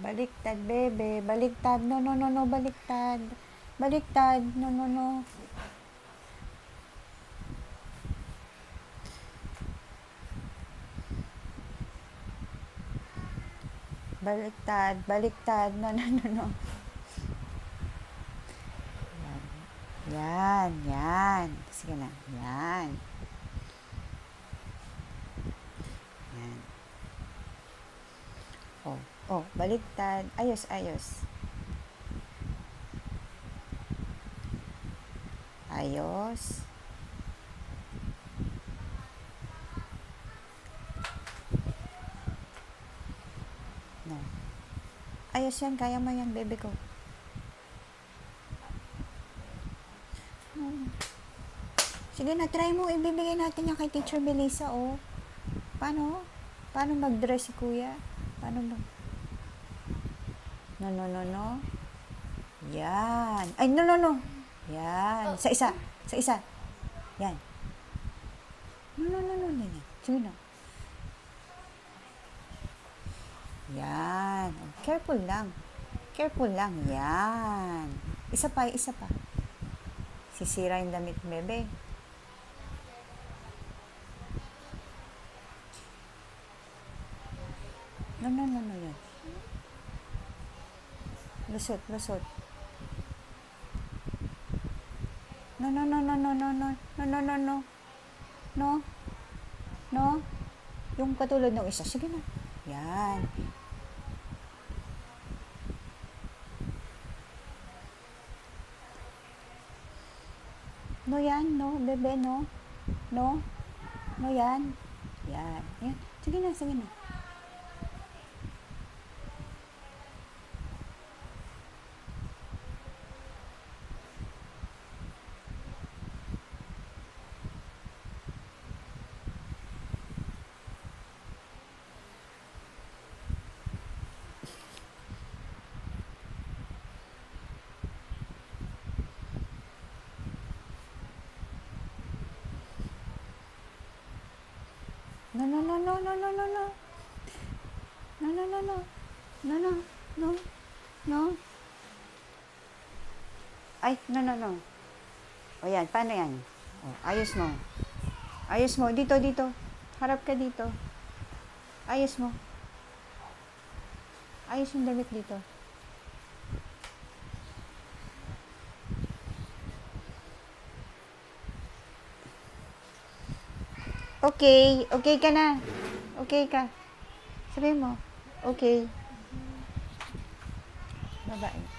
Baliktad, bebe. Baliktad. No, no, no, no. Baliktad. Baliktad. No, no, no. Baliktad. Baliktad. No, no, no, no. Yan. Yan. Sige na. Yan. Yan. Oh. Oh, baliktad. Ayos, ayos. Ayos. No. Ayos yan. Kaya mo yan, bebe ko. Sige na, try mo. Ibibigay natin yan kay Teacher Melissa, oh. Paano? Paano mag-dress si kuya? Paano mag... No, no, no, no. Yan. Ay, no, no, no. Yan. Sa isa. Sa isa. Yan. No, no, no, no. Yan. Sige na. Yan. Careful lang. Careful lang. Yan. Isa pa, isa pa. Sisira yung damit, bebe. No, no, no, no, yan. Lusot, lusot. No, no, no, no, no, no, no, no, no, no, no. No. No. Yung katulad ng isa. Sige na. Yan. No yan, no, bebe, no. No. No yan. Yan. Yan. Sige na, sige na. No, no, no, no, no, no, no, no. No, no, no, no. No, no, no. No. Ay, no, no, no. O yan, paano yan? O, ayos mo. Ayos mo. Dito, dito. Harap ka dito. Ayos mo. Ayos yung damit dito. Okay. Okay ka na. Okay ka. Sabihin mo. Okay. Babae.